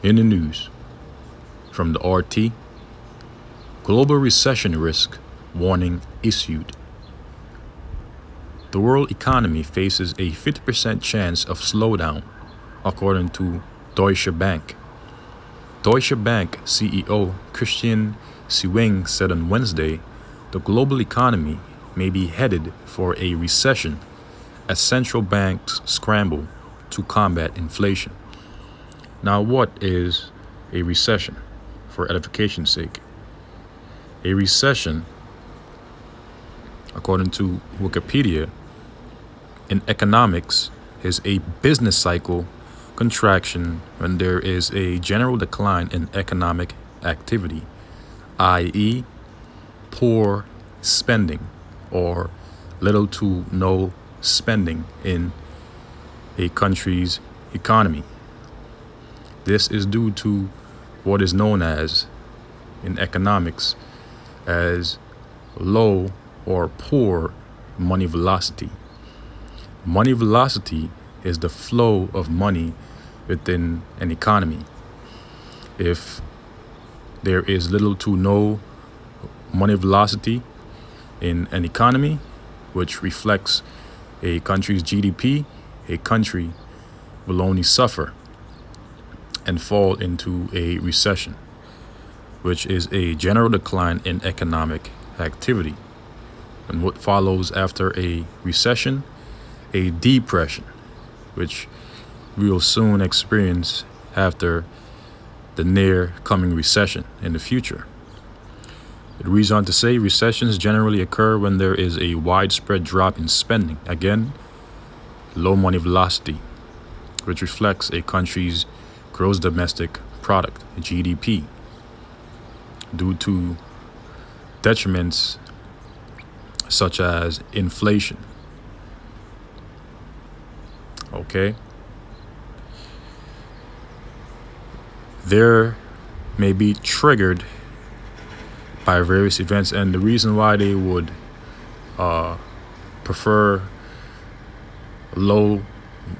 In the news, from the RT, global recession risk warning issued. The world economy faces a 50% chance of slowdown, according to Deutsche Bank. Deutsche Bank CEO Christian Sewing said on Wednesday the global economy may be headed for a recession as central banks scramble to combat inflation. Now, what is a recession? For edification's sake, a recession, according to Wikipedia, in economics, is a business cycle contraction when there is a general decline in economic activity, i.e., poor spending or little to no spending in a country's economy. This is due to what is known as, in economics, as low or poor money velocity. Money velocity is the flow of money within an economy. If there is little to no money velocity in an economy, which reflects a country's GDP, a country will only suffer and fall into a recession, which is a general decline in economic activity. And what follows after a recession? A depression, which we will soon experience after the near coming recession in the future. It reads on to say recessions generally occur when there is a widespread drop in spending. Again, low money velocity, which reflects a country's gross domestic product, GDP, due to detriments such as inflation. Okay? There may be triggered by various events, and the reason why they would prefer low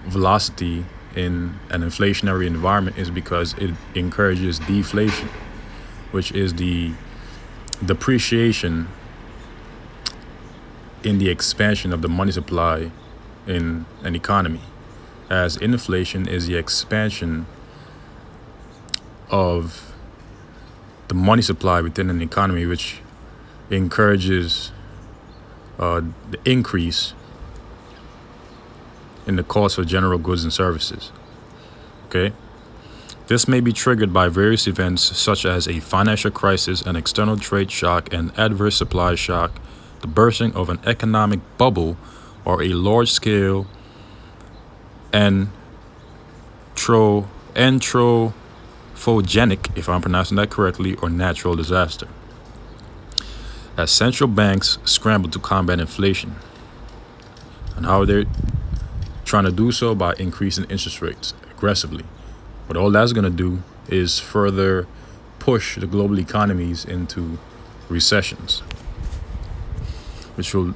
velocity in an inflationary environment is because it encourages deflation, which is the depreciation in the expansion of the money supply in an economy, as inflation is the expansion of the money supply within an economy, which encourages the increase in the cost of general goods and services. Okay? This may be triggered by various events such as a financial crisis, an external trade shock, an adverse supply shock, the bursting of an economic bubble, or a large-scale anthropogenic, if I'm pronouncing that correctly, or natural disaster, as central banks scramble to combat inflation. And how they're trying to do so? By increasing interest rates aggressively. But all that's going to do is further push the global economies into recessions, which will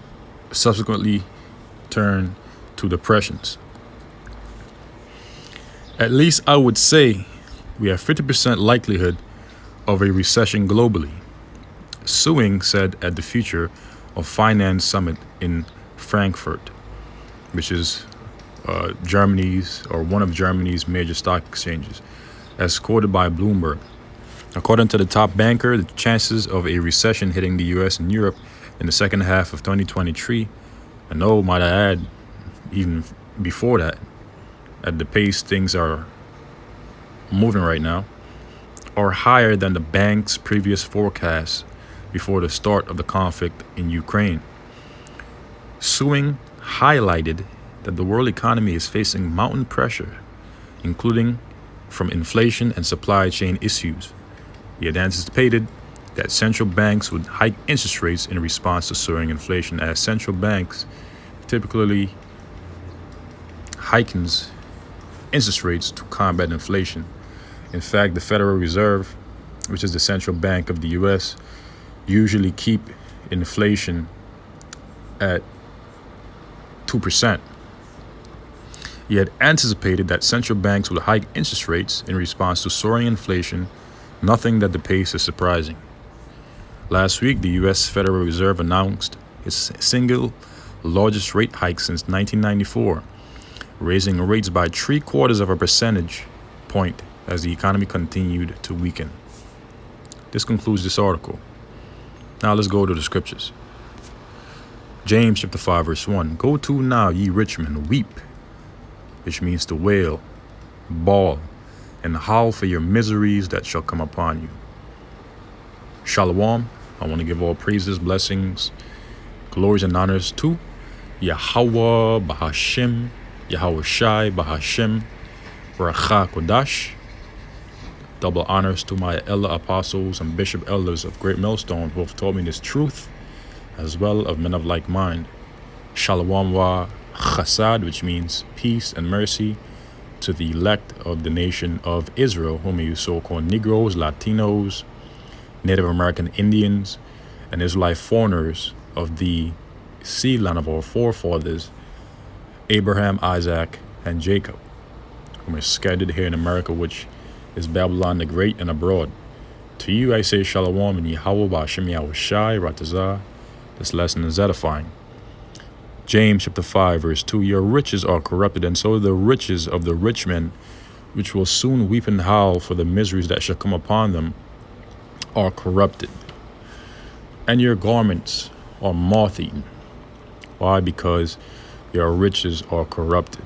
subsequently turn to depressions. At least I would say we have 50% likelihood of a recession globally, Sewing said at the Future of Finance Summit in Frankfurt, which is Germany's or one of Germany's major stock exchanges, as quoted by Bloomberg. According to the top banker, the chances of a recession hitting the US and Europe in the second half of 2023, and might I add, even before that, at the pace things are moving right now, are higher than the bank's previous forecasts before the start of the conflict in Ukraine. Sewing highlighted that the world economy is facing mounting pressure, including from inflation and supply chain issues. He had anticipated that central banks would hike interest rates in response to soaring inflation, as central banks typically hikens interest rates to combat inflation. In fact, the Federal Reserve, which is the central bank of the US, usually keep inflation at 2%. He had anticipated that central banks would hike interest rates in response to soaring inflation, nothing that the pace is surprising. Last week, the U.S. Federal Reserve announced its single largest rate hike since 1994, raising rates by 3/4 of a percentage point as the economy continued to weaken. This concludes this article. Now let's go to the scriptures. James chapter 5 verse 1. Go to now, ye rich men, weep, which means to wail, bawl, and howl for your miseries that shall come upon you. Shalom. I want to give all praises, blessings, glories, and honors to Yahweh Bahashim, Yahweh Shai Bahashim, Racha Kodash. Double honors to my elder apostles and bishop elders of Great Millstone who have taught me this truth, as well of men of like mind. Shalom wa chasad, which means peace and mercy, to the elect of the nation of Israel, whom you so-called Negroes, Latinos, Native American Indians, and Israelite foreigners of the seed line of our forefathers, Abraham, Isaac, and Jacob, whom are scattered here in America, which is Babylon the Great and abroad. To you I say Shalom and Yahweh Ba'Shem Yahweh Shai Ratazah. This lesson is edifying. James chapter 5 verse 2. Your riches are corrupted, and so the riches of the rich men, which will soon weep and howl for the miseries that shall come upon them, are corrupted. And your garments are moth-eaten. Why? Because your riches are corrupted.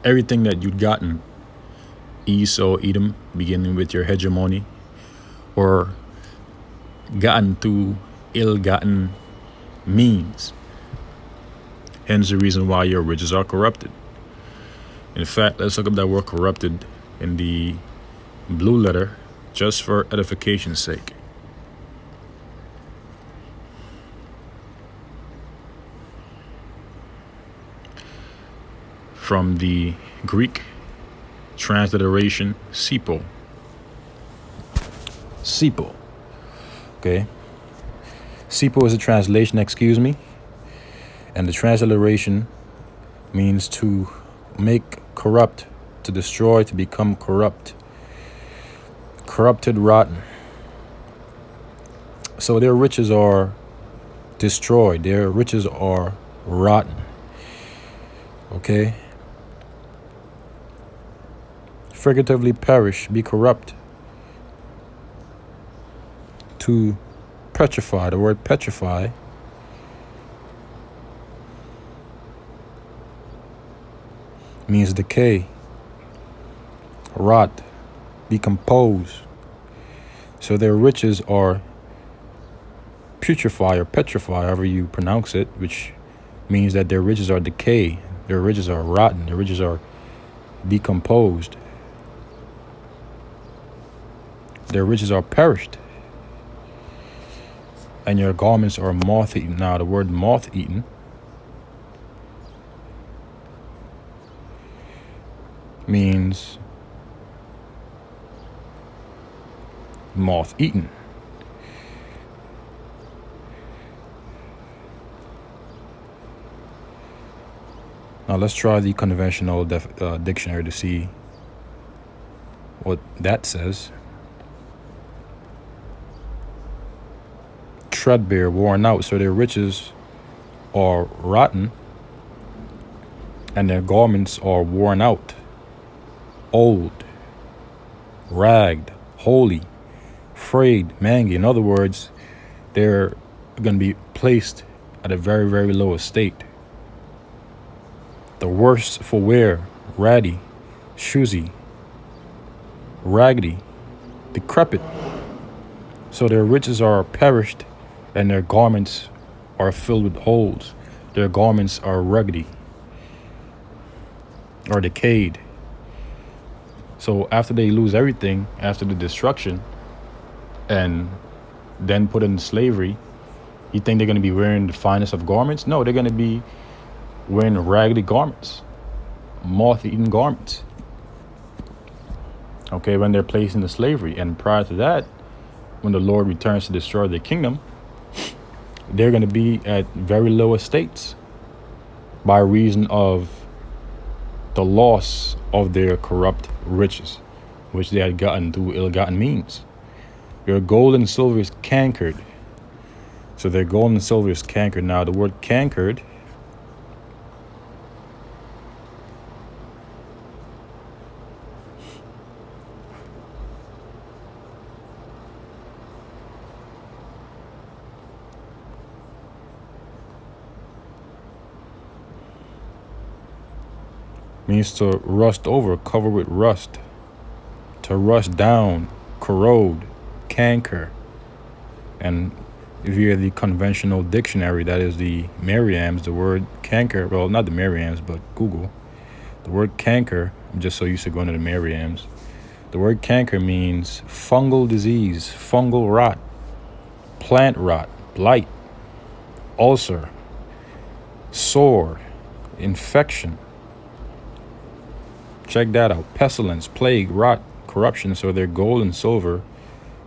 Everything that you'd gotten, Esau, Edom, beginning with your hegemony, or gotten through ill-gotten means. Hence the reason why your riches are corrupted. In fact, let's look up that word corrupted in the blue letter, just for edification's sake. From the Greek transliteration, sipo. Sipo. Okay. Sipo is a translation, and the transliteration means to make corrupt, to destroy, to become corrupt. Corrupted, rotten. So their riches are destroyed. Their riches are rotten. Okay? Figuratively perish, be corrupt. To petrify, the word petrify means decay, rot, decompose. So their riches are putrefy or petrify, however you pronounce it, which means that their riches are decay, their riches are rotten, their riches are decomposed, their riches are perished, and your garments are moth-eaten. Now the word moth-eaten means moth-eaten. Now let's try the conventional dictionary to see what that says. Threadbare, worn out. So their riches are rotten and their garments are worn out, old, ragged, holy, frayed, mangy. In other words, they're going to be placed at a very, very low estate. The worse for wear, ratty, shoesy, raggedy, decrepit. So their riches are perished and their garments are filled with holes. Their garments are ruggedy or decayed. So after they lose everything, after the destruction, and then put in slavery, you think they're going to be wearing the finest of garments? No, they're going to be wearing raggedy garments, moth-eaten garments. Okay, when they're placed into slavery. And prior to that, when the Lord returns to destroy the kingdom, they're going to be at very low estates by reason of the loss of their corrupt riches, which they had gotten through ill-gotten means. Your gold and silver is cankered. So their gold and silver is cankered. Now, the word cankered means to rust over, cover with rust, to rust down, corrode, canker. And if you have the conventional dictionary, that is the Merriam's, the word canker, well, not the Merriam's, but Google, the word canker, I'm just so used to going to the Merriam's, the word canker means fungal disease, fungal rot, plant rot, blight, ulcer, sore, infection. Check that out. Pestilence, plague, rot, corruption. So their gold and silver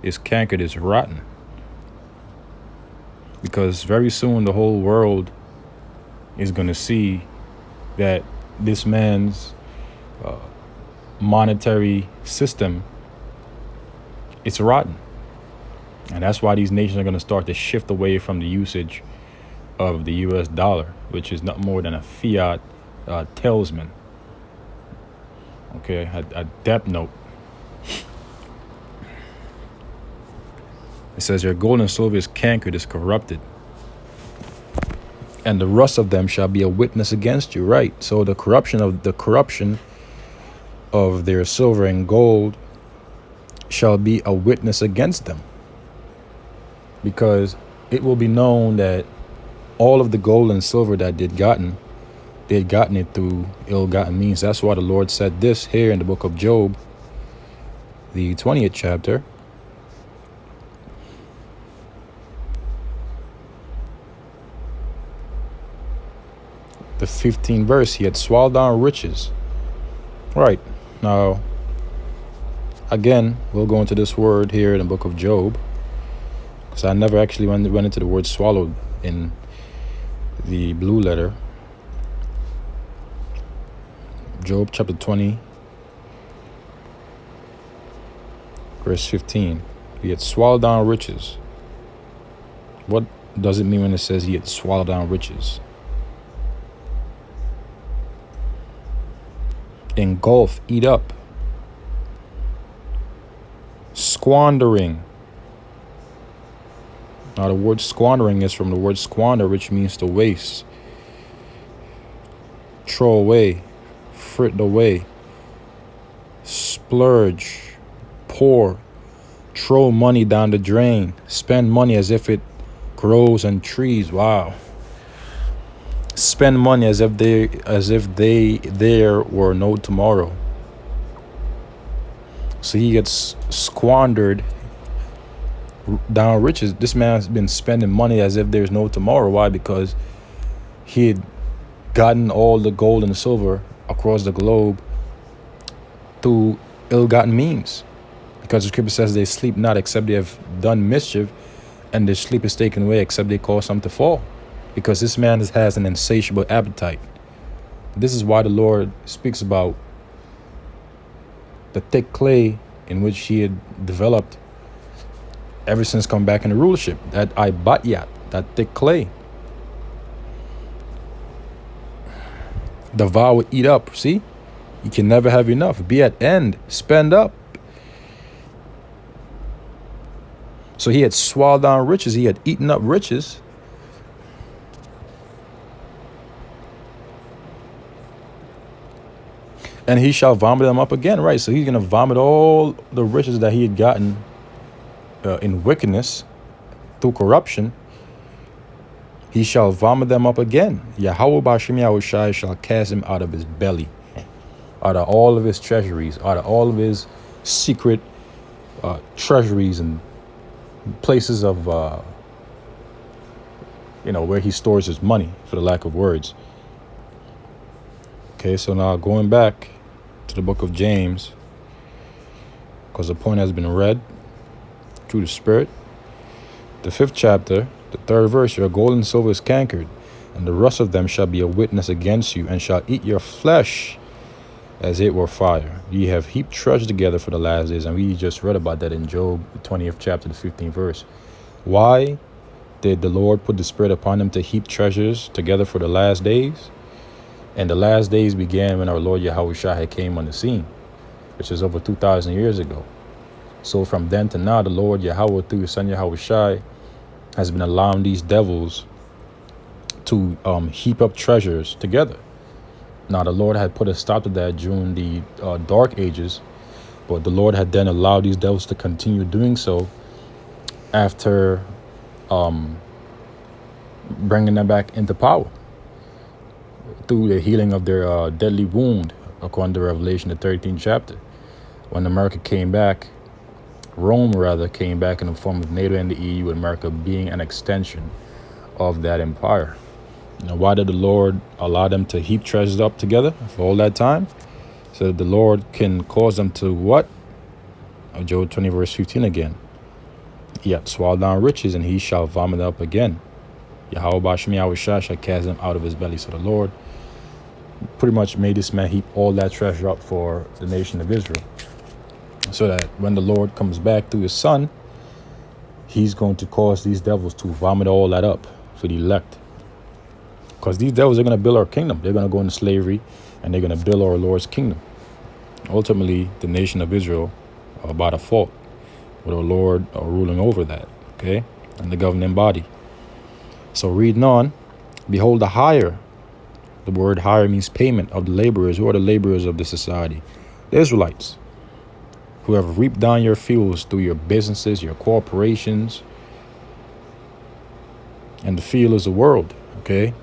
is cankered, is rotten. Because very soon the whole world is going to see that this man's monetary system is rotten. And that's why these nations are going to start to shift away from the usage of the US dollar, which is not more than a fiat talisman. Okay, a depth note. It says, your gold and silver is cankered, is corrupted, and the rust of them shall be a witness against you. Right. So the corruption of their silver and gold shall be a witness against them, because it will be known that all of the gold and silver that they had gotten it through ill-gotten means. That's why the Lord said this here in the book of Job, the 20th chapter. The 15th verse, he had swallowed down riches. Right. Now, again, we'll go into this word here in the book of Job, because I never actually went into the word swallowed in the blue letter. Job chapter 20, verse 15. He had swallowed down riches. What does it mean when it says he had swallowed down riches? Engulf, eat up. Squandering. Now, the word squandering is from the word squander, which means to waste, throw away, frit away, splurge, pour, throw money down the drain, spend money as if it grows on trees. Wow. Spend money as if there were no tomorrow. So he gets squandered down riches. This man's been spending money as if there's no tomorrow. Why? Because he had gotten all the gold and silver across the globe through ill-gotten means. Because the scripture says they sleep not except they have done mischief, and their sleep is taken away except they cause some to fall. Because this man has an insatiable appetite. This is why the Lord speaks about the thick clay in which he had developed ever since come back into rulership. That Ibatyat, that thick clay. Devour, eat up. See? You can never have enough. Be at end. Spend up. So he had swallowed down riches. He had eaten up riches. And he shall vomit them up again. Right. So he's going to vomit all the riches that he had gotten in wickedness through corruption. He shall vomit them up again. Yahweh Bashim Yahushai shall cast him out of his belly, out of all of his treasuries, out of all of his secret treasuries and places of, where he stores his money, for the lack of words. Okay, so now going back to the book of James, because the point has been read through the Spirit. The 5th chapter, the 3rd verse, your gold and silver is cankered, and the rust of them shall be a witness against you, and shall eat your flesh, as it were fire. Ye have heaped treasure together for the last days. And we just read about that in Job, the 20th chapter, the 15th verse. Why did the Lord put the Spirit upon them to heap treasures together for the last days? And the last days began when our Lord Yahweh Shai had came on the scene, which is over 2,000 years ago. So from then to now, the Lord Yahweh, through his son Yahweh Shai, has been allowing these devils to heap up treasures together. Now, the Lord had put a stop to that during the Dark Ages, but the Lord had then allowed these devils to continue doing so after bringing them back into power through the healing of their deadly wound, according to Revelation, the 13th chapter. When America came back, Rome rather came back in the form of NATO and the EU, with America being an extension of that empire. Now, why did the Lord allow them to heap treasures up together for all that time? So that the Lord can cause them to what? Job 20 verse 15 again. He hath swallowed down riches, and he shall vomit up again. Yahweh Bashem Yahweh Shah shall cast them out of his belly. So the Lord pretty much made this man heap all that treasure up for the nation of Israel, so that when the Lord comes back through his son, he's going to cause these devils to vomit all that up for the elect. Because these devils are going to build our kingdom. They're going to go into slavery, and they're going to build our Lord's kingdom. Ultimately, the nation of Israel are by default, with our Lord ruling over that, okay, and the governing body. So reading on, behold the hire. The word hire means payment of the laborers. Who are the laborers of the society? The Israelites, who have reaped down your fields through your businesses, your corporations, and the field is the world, okay,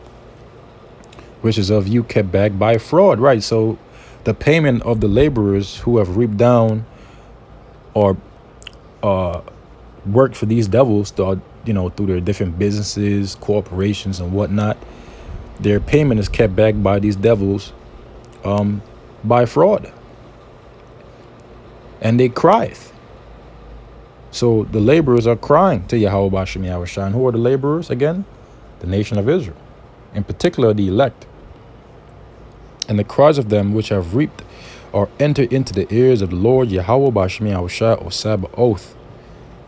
which is of you kept back by fraud, right? So the payment of the laborers who have reaped down or worked for these devils, through their different businesses, corporations, and whatnot, their payment is kept back by these devils by fraud. And they crieth. So the laborers are crying to Yahweh Bashem Yahweh Shai. And who are the laborers again? The nation of Israel, in particular the elect. And the cries of them which have reaped are entered into the ears of the Lord Yahweh Bashem Yahweh Shai, or Sabaoth.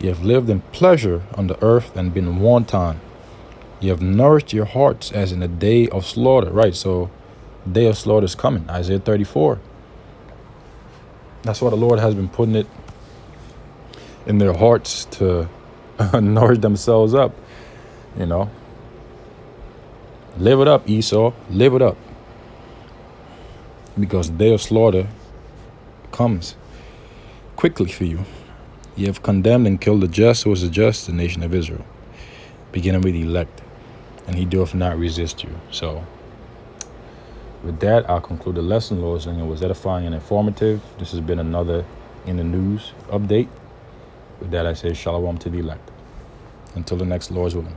Ye have lived in pleasure on the earth and been wanton. Ye have nourished your hearts as in the day of slaughter. Right, so the day of slaughter is coming. Isaiah 34. That's why the Lord has been putting it in their hearts to nourish themselves up. Live it up, Esau. Live it up. Because the day of slaughter comes quickly for you. Ye have condemned and killed the just. Who is the just? The nation of Israel, beginning with the elect. And he doth not resist you. So with that, I'll conclude the lesson. Lord willing, it was edifying and informative. This has been another In the News update. With that, I say shalom to the elect. Until the next Lord's willing.